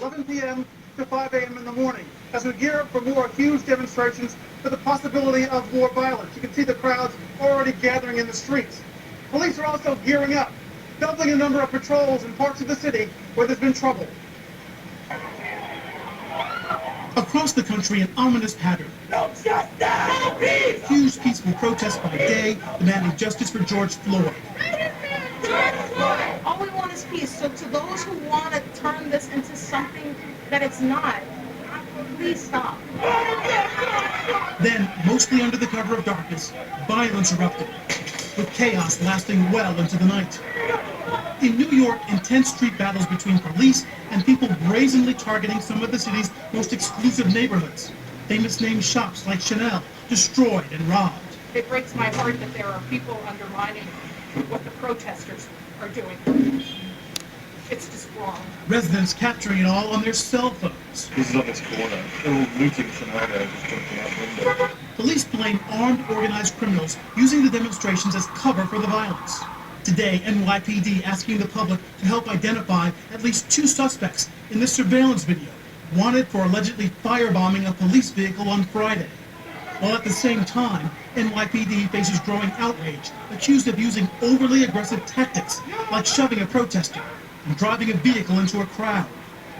11 p.m. to 5 a.m. in the morning as we gear up for more huge demonstrations for the possibility of more violence. You can see the crowds already gathering in the streets. Police are also gearing up, doubling the number of patrols in parts of the city where there's been trouble. Across the country, an ominous pattern. No justice! No peace! Huge peaceful protests by day demanding justice for George Floyd. All we want is peace. So to those who want to turn this into something that it's not, please stop. Then, mostly under the cover of darkness, violence erupted, with chaos lasting well into the night. In New York, intense street battles between police and people brazenly targeting some of the city's most exclusive neighborhoods. Famous name shops like Chanel destroyed and robbed. It breaks my heart that there are people undermining what the protesters are doing. It's just wrong. Residents capturing it all on their cell phones. This is on this corner. They're all looting Sonata just jumping out window. Police blame armed organized criminals using the demonstrations as cover for the violence. Today, NYPD asking the public to help identify at least 2 suspects in this surveillance video, wanted for allegedly firebombing a police vehicle on Friday. While at the same time, NYPD faces growing outrage, accused of using overly aggressive tactics, like shoving a protester and driving a vehicle into a crowd.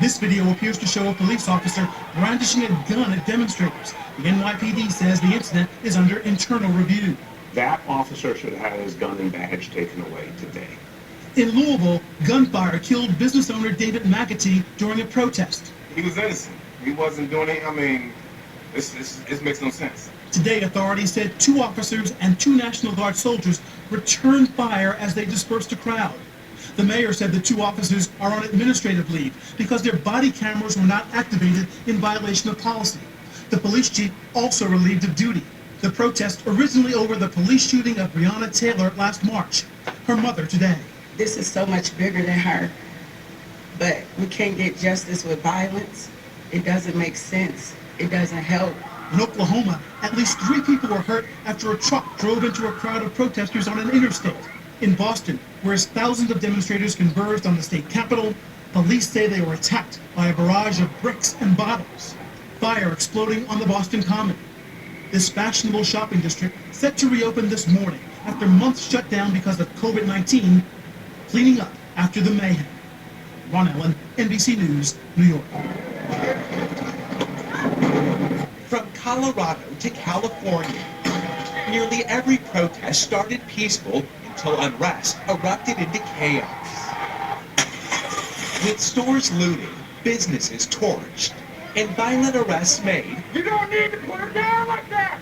This video appears to show a police officer brandishing a gun at demonstrators. The NYPD says the incident is under internal review. That officer should have had his gun and badge taken away today. In Louisville, gunfire killed business owner David McAtee during a protest. He was innocent. He wasn't doing it. I mean, this makes no sense. Today, authorities said 2 officers and 2 National Guard soldiers returned fire as they dispersed a crowd. The mayor said the 2 officers are on administrative leave because their body cameras were not activated in violation of policy. The police chief also relieved of duty. The protest originally over the police shooting of Breonna Taylor last March. Her mother today. This is so much bigger than her, but we can't get justice with violence. It doesn't make sense. It doesn't help. In Oklahoma, at least 3 people were hurt after a truck drove into a crowd of protesters on an interstate. In Boston, where thousands of demonstrators converged on the state capitol, police say they were attacked by a barrage of bricks and bottles. Fire exploding on the Boston Common. This fashionable shopping district set to reopen this morning after months shut down because of COVID-19, cleaning up after the mayhem. Ron Allen, NBC News, New York. From Colorado to California, nearly every protest started peaceful until unrest erupted into chaos. With stores looted, businesses torched, and violent arrests made, You don't need to put her down like that!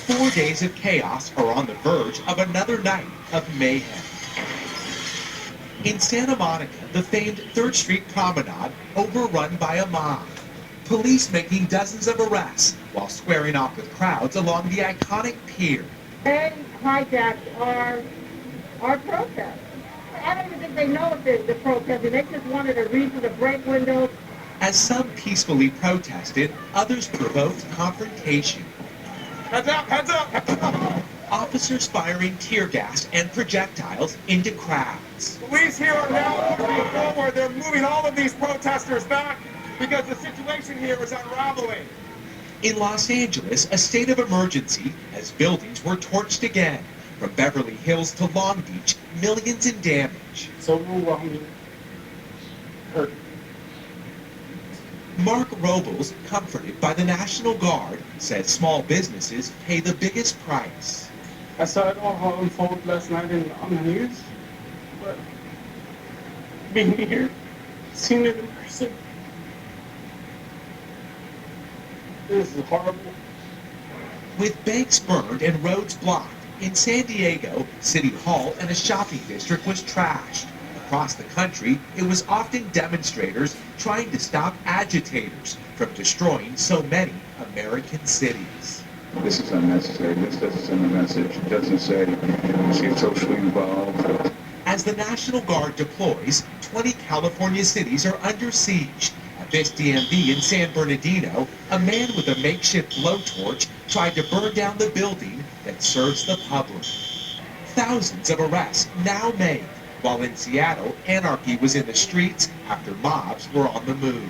4 days of chaos are on the verge of another night of mayhem. In Santa Monica, the famed 3rd Street Promenade overrun by a mob. Police making dozens of arrests while squaring off with crowds along the iconic pier. They hijacked our protest. I don't even think they know if they're protesting. They just wanted a reason to break windows. As some peacefully protested, others provoked confrontation. Heads up, heads up, heads up! Officers firing tear gas and projectiles into crowds. Police here are now moving forward. They're moving all of these protesters back because the situation here is unraveling. In Los Angeles, a state of emergency as buildings were torched again. From Beverly Hills to Long Beach, millions in damage. So overwhelming. Hurt. Mark Robles, comforted by the National Guard, said small businesses pay the biggest price. I saw it all unfold last night on the news, but being here, seeing it in person, this is horrible. With banks burned and roads blocked, in San Diego, City Hall and a shopping district was trashed. Across the country, it was often demonstrators trying to stop agitators from destroying so many American cities. This is unnecessary. This doesn't send a message. It doesn't say get socially involved. As the National Guard deploys, 20 California cities are under siege. At this DMV in San Bernardino, a man with a makeshift blowtorch tried to burn down the building that serves the public. Thousands of arrests now made, While in Seattle, anarchy was in the streets after mobs were on the move.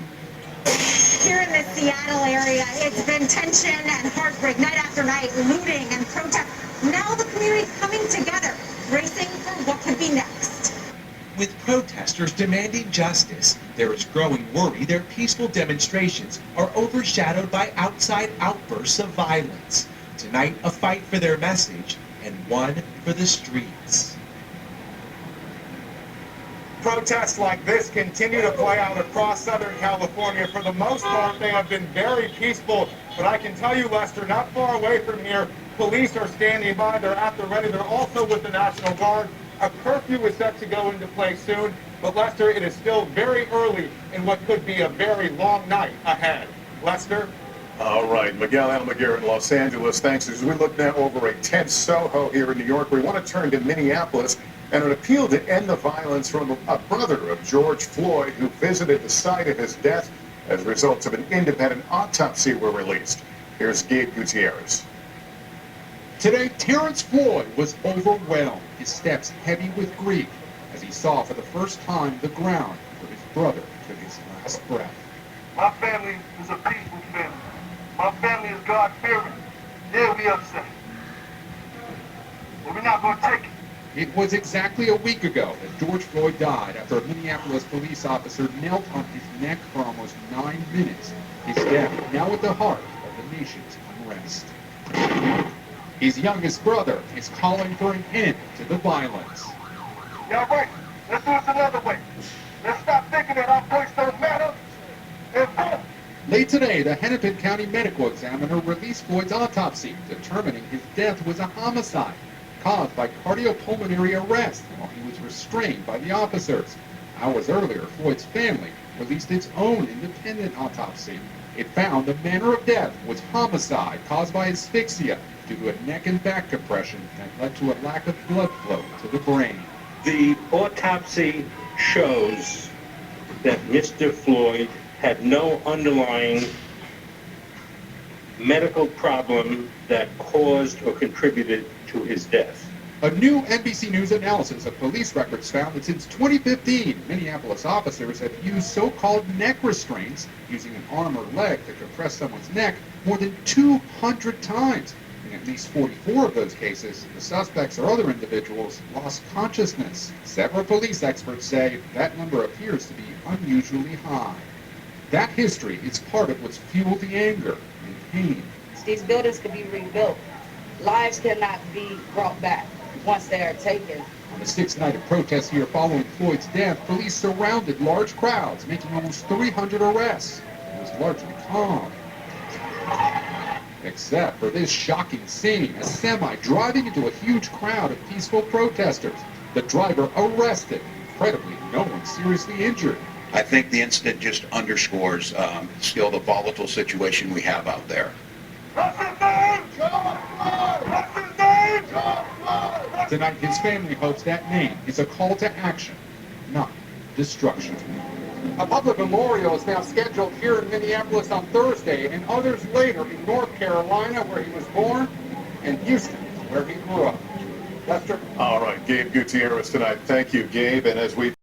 Here in the Seattle area, it's been tension and heartbreak night after night, looting and protest. Now the community coming together, racing for what could be next. With protesters demanding justice, there is growing worry their peaceful demonstrations are overshadowed by outside outbursts of violence. Tonight, a fight for their message and one for the streets. Protests like this continue to play out across Southern California. For the most part, they have been very peaceful. But I can tell you, Lester, not far away from here, police are standing by. They're at the ready. They're also with the National Guard. A curfew is set to go into place soon. But, Lester, it is still very early in what could be a very long night ahead. Lester? All right, Miguel Almaguer in Los Angeles. Thanks. As we look now over a tense Soho here in New York, we want to turn to Minneapolis and an appeal to end the violence from a brother of George Floyd who visited the site of his death as results of an independent autopsy were released. Here's Gabe Gutierrez. Today, Terrence Floyd was overwhelmed, his steps heavy with grief as he saw for the first time the ground where his brother took his last breath. My family is a peaceful family. My family is God-fearing. Yeah, we upset. But we're not going to take it. It was exactly a week ago that George Floyd died after a Minneapolis police officer knelt on his neck for almost 9 minutes. His death now at the heart of the nation's unrest. His youngest brother is calling for an end to the violence. Y'all right. Let's do it another way. Let's stop thinking that our voice don't matter and vote. Late today, the Hennepin County medical examiner released Floyd's autopsy, determining his death was a homicide caused by cardiopulmonary arrest while he was restrained by the officers. Hours earlier, Floyd's family released its own independent autopsy. It found the manner of death was homicide caused by asphyxia due to a neck and back compression that led to a lack of blood flow to the brain. The autopsy shows that Mr. Floyd had no underlying medical problem that caused or contributed to his death. A new NBC News analysis of police records found that since 2015, Minneapolis officers have used so-called neck restraints, using an arm or leg to compress someone's neck, more than 200 times. In at least 44 of those cases, the suspects or other individuals lost consciousness. Several police experts say that number appears to be unusually high. That history is part of what's fueled the anger and pain. These buildings can be rebuilt. Lives cannot be brought back once they are taken. On the sixth night of protests here following Floyd's death, police surrounded large crowds, making almost 300 arrests. It was largely calm. Except for this shocking scene, a semi driving into a huge crowd of peaceful protesters. The driver arrested. Incredibly, no one seriously injured. I think the incident just underscores still the volatile situation we have out there. Tonight, his family hopes that name is a call to action, not destruction. A public memorial is now scheduled here in Minneapolis on Thursday, and others later in North Carolina, where he was born, and Houston, where he grew up. Lester? All right, Gabe Gutierrez tonight. Thank you, Gabe. And as we